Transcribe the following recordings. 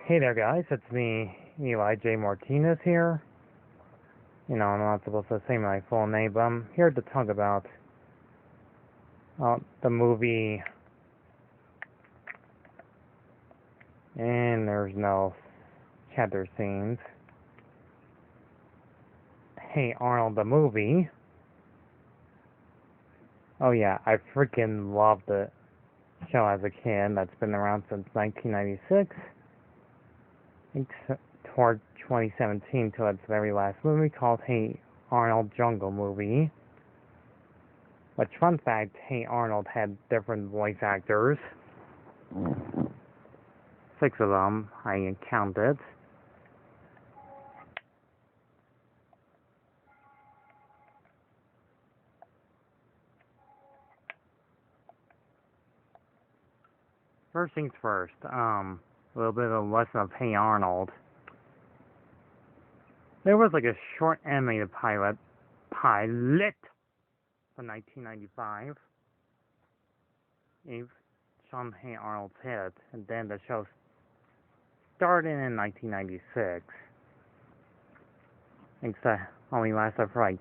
Hey there, guys. It's me, Eli J. Martinez here. I'm not supposed to say my full name, but I'm here to talk about the movie. And there's no chapter scenes. Hey Arnold, the movie. Oh yeah, I freaking loved the show as a kid. That's been around since 1996. Toward 2017 to its very last movie called Hey Arnold Jungle Movie. Which, fun fact, Hey Arnold had different voice actors. 6 of them, I counted. First things first, a little bit of a lesson of Hey Arnold. There was like a short animated pilot from 1995. It shone Hey Arnold's head, and then the show started in 1996. Except only lasted for like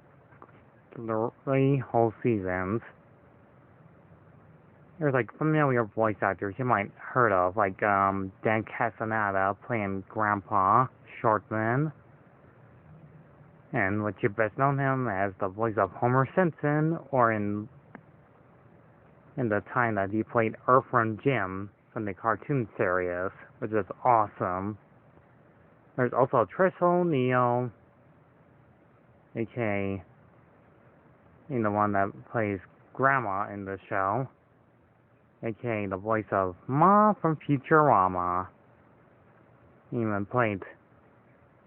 3 whole seasons. There's like familiar voice actors you might heard of, like Dan Castaneda playing Grandpa Shortman, and what you best known him as the voice of Homer Simpson, or in the time that he played Earthworm Jim from the cartoon series, which is awesome. There's also Trish O'Neill, aka the one that plays Grandma in the show, aka the voice of Ma from Futurama. He even played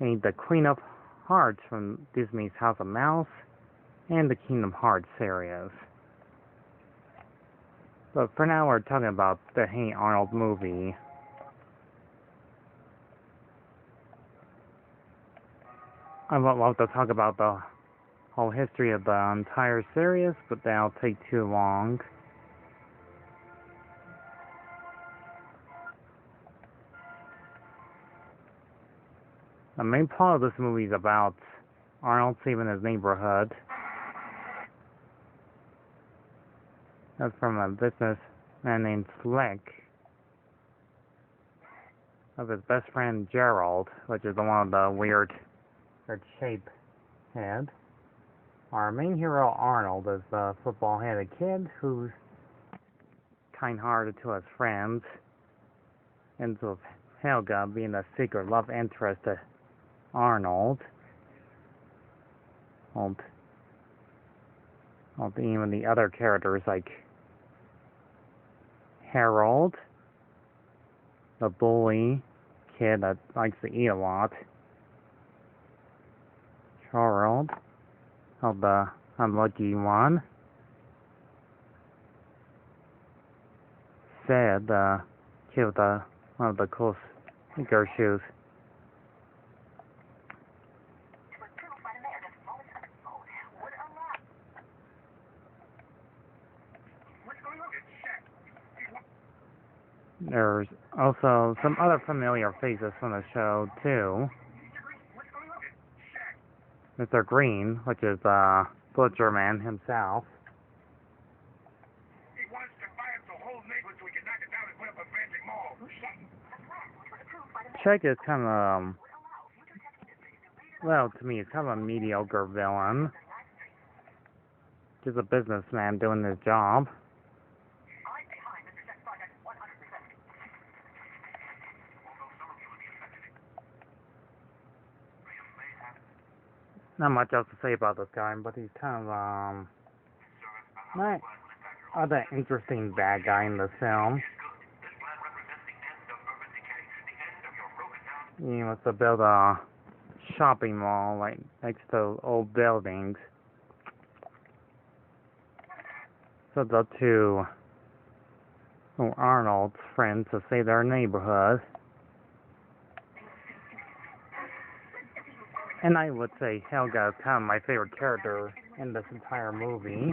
the Queen of Hearts from Disney's House of Mouse and the Kingdom Hearts series. But for now, we're talking about the Hey Arnold movie. I would love to talk about the whole history of the entire series, but that'll take too long. The main plot of this movie is about Arnold saving his neighborhood. That's from a businessman named Slick, of his best friend Gerald, which is the one with the weird shape head. Our main hero Arnold is the football-headed kid who's kind-hearted to his friends, ends with Helga being the secret love interest to Arnold. Even the other characters like Harold, the bully kid that likes to eat a lot, Charles, the unlucky one, Sid, the kid with one of the cool sneaker shoes. There's also some other familiar faces from the show, too. Mr. Green, which is Butcher Man himself. He wants to buy up the whole neighborhood so we can knock it down and put up a fancy mall. Chick is kind of, well, to me, it's kind of a mediocre villain. Just a businessman doing his job. Not much else to say about this guy, but he's kind of, not that interesting bad guy in the film. He wants to build a shopping mall like next to old buildings. So it's up to Arnold's friends to save their neighborhood. And I would say Helga is kind of my favorite character in this entire movie.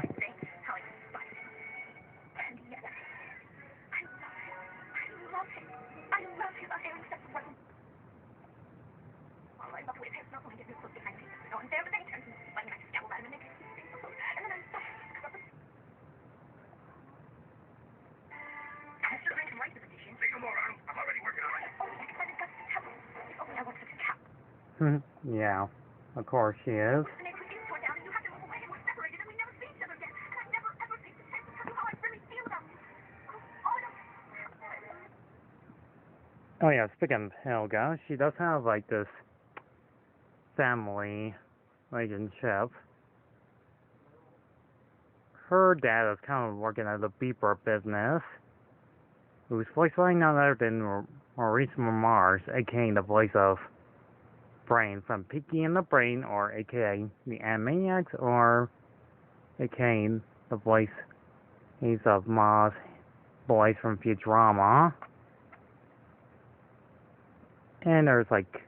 Yeah, of course she is. Oh yeah, speaking of Helga, she does have like this family relationship. Her dad is kind of working at the beeper business, who's voiced by none other than Maurice Mars, aka the voice of Brain from Pinky and the Brain, or aka the Animaniacs, or aka the voice of Ma's boys from Futurama. And there's like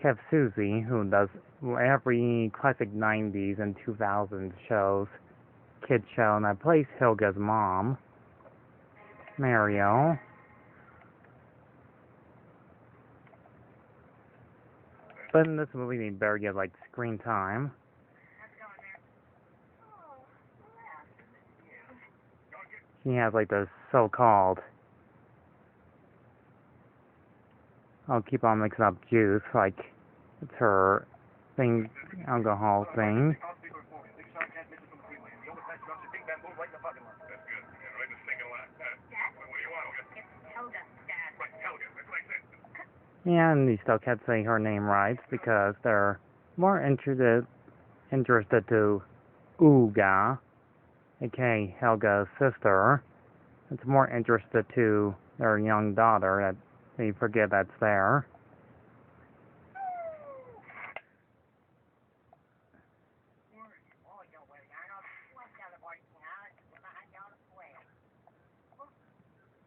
Kev Susie, who does every classic 90s and 2000s shows, kid show, and that plays Helga's mom, Mario. But in this movie, they barely get like screen time. She has like the so-called, I'll keep on mixing up juice, like it's her thing, alcohol thing. And they still can't say her name right because they're more interested to Uga, aka Helga's sister. It's more interested to their young daughter that they forget that's there.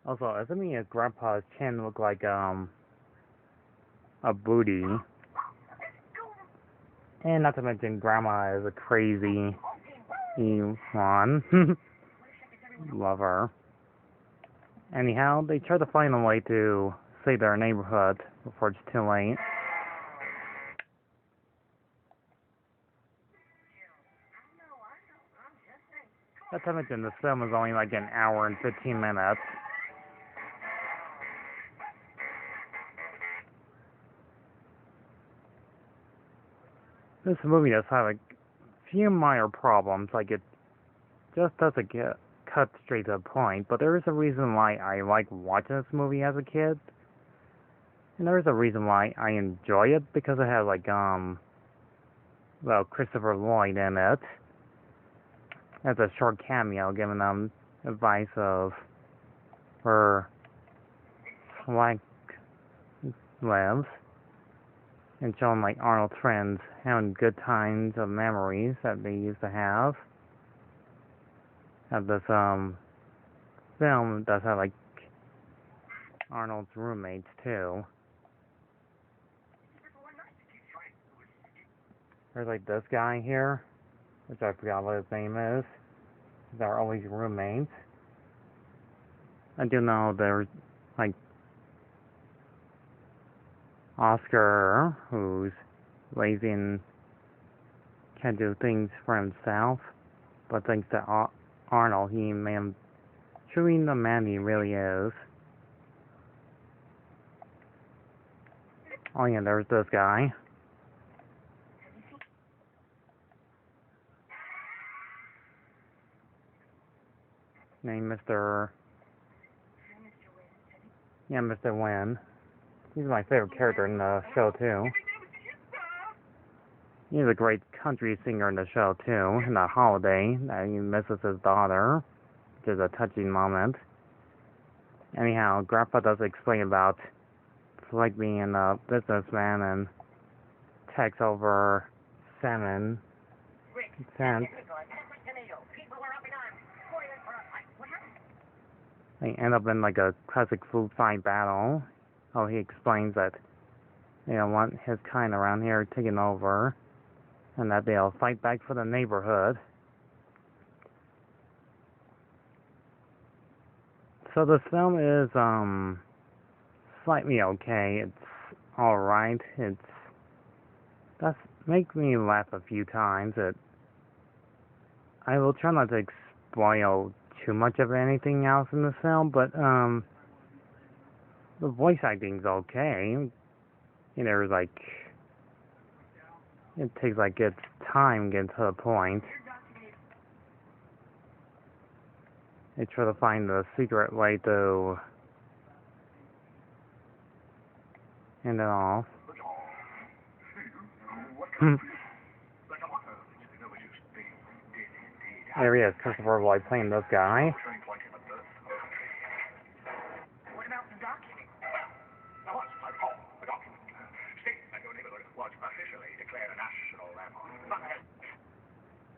Also, isn't me and Grandpa's chin look like a booty? And not to mention Grandma is a crazy one. Love her. Anyhow, they try to find a way to save their neighborhood before it's too late. Not to mention the film is only like an hour and 15 minutes. This movie does have a few minor problems, like it just doesn't get cut straight to the point, but there is a reason why I like watching this movie as a kid. And there is a reason why I enjoy it, because it has like well, Christopher Lloyd in it. As a short cameo giving them advice of where Swank lives, and showing like Arnold's friends having good times of memories that they used to have. Of this film does have like Arnold's roommates too. There's like this guy here, which I forgot what his name is. They're always roommates. I do know there's like Oscar, who's lazy and can't do things for himself, but thanks to Arnold, he made him truly the man he really is. Oh yeah, there's this guy. Named Mr. Yeah, Mr. Wynn. He's my favorite character in the show too. He's a great country singer in the show too. In the holiday, that he misses his daughter, which is a touching moment. Anyhow, Grandpa does explain about like being a businessman and takes over salmon cents. They end up in like a classic food fight battle. Oh, he explains that they don't want his kind around here taking over, and that they'll fight back for the neighborhood. So the film is slightly okay. It's alright. Does make me laugh a few times. I will try not to spoil too much of anything else in the film, but the voice acting's okay. There's like it takes like its time getting to the point. They try to find the secret way to end it off. There he is, Christopher Lloyd playing this guy.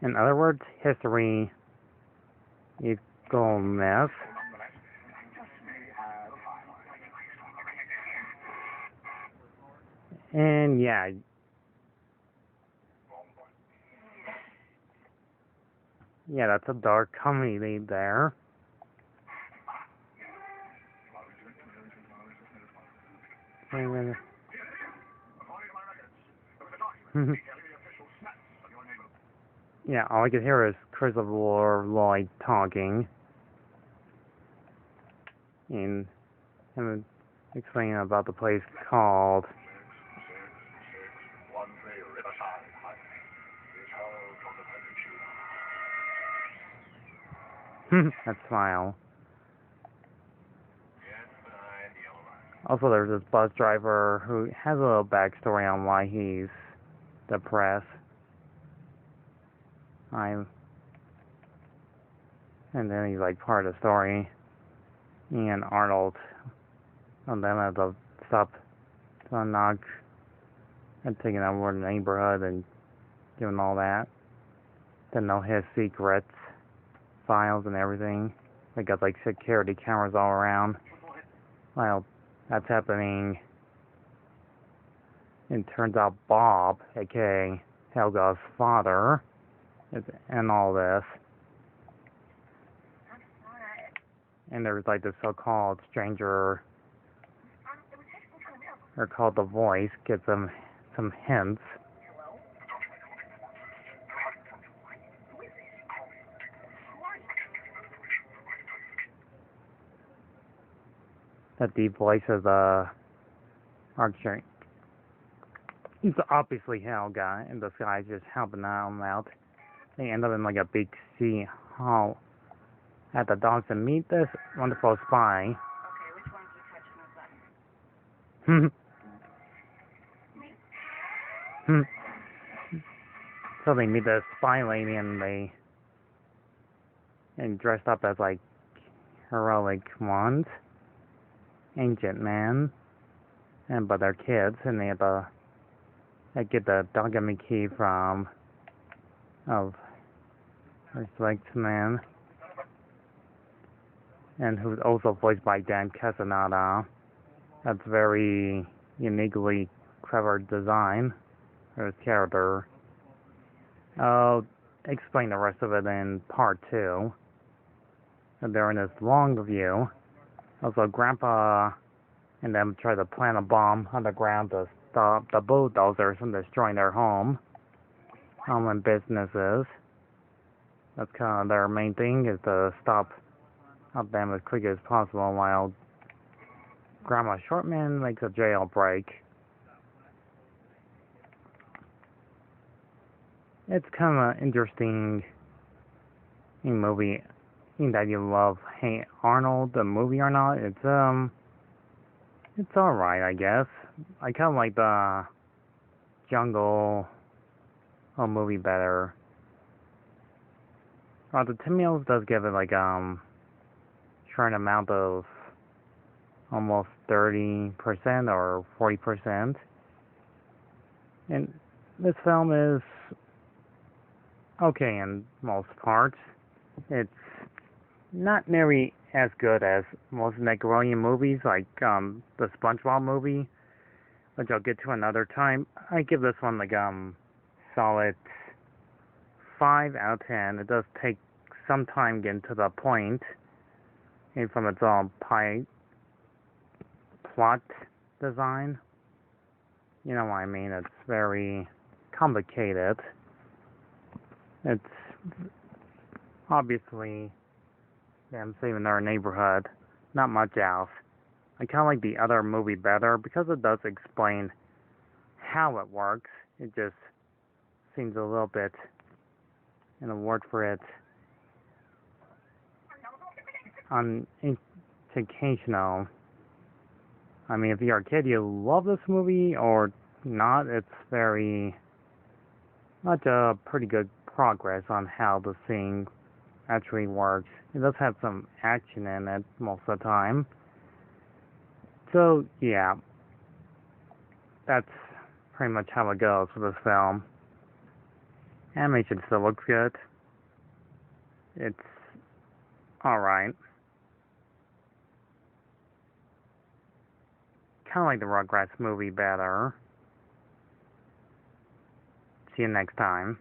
In other words, history equal myth. And yeah, that's a dark comedy there. Yeah, all I could hear is Christopher Lloyd talking and him explaining about the place called that smile. Also, there's this bus driver who has a little backstory on why he's depressed. And then he's like part of the story. And Arnold, and then had to stop to knock and taking over the neighborhood and doing all that. To know his secrets, files, and everything. They got like security cameras all around. Well, that's happening. It turns out Bob, aka Helga's father, is in all this. And there's like this so-called stranger, or called the Voice, gives them some hints. That the voice of the archer. He's obviously Helga, and this guy's just helping them out. They end up in like a big sea hall at the docks and meet this wonderful spy. Okay, which one keep touching the button? So they meet this spy lady and dressed up as like heroic ones, ancient men, but they're kids, and they get the document key from select man, and who's also voiced by Dan Castaneda. That's very uniquely clever design for his character. I'll explain the rest of it in part 2. And they're in this long view. Also, Grandpa and them try to plant a bomb on the ground to stop the bulldozers from destroying their home and businesses. That's kind of their main thing, is to stop them as quick as possible while Grandma Shortman makes a jailbreak. It's kind of an interesting movie. In that you love Hey Arnold, the movie or not, it's alright, I guess. I kind of like the Jungle movie better. The Timmy does give it like certain amount of almost 30% or 40%. And this film is okay in most parts. It's not nearly as good as most Nickelodeon movies, like the SpongeBob movie, which I'll get to another time. I give this one like solid 5 out of 10. It does take some time getting to the point, and from its plot design. You know what I mean? It's very complicated. It's obviously them saving our neighborhood, not much else. I kind of like the other movie better because it does explain how it works. It just seems a little bit, in a word for it, uneducational. I mean, if you're a kid, you love this movie or not, it's not a pretty good progress on how the scene actually works. It does have some action in it most of the time. So, yeah, that's pretty much how it goes for this film. Animation still looks good. It's alright. Kind of like the Rugrats movie better. See you next time.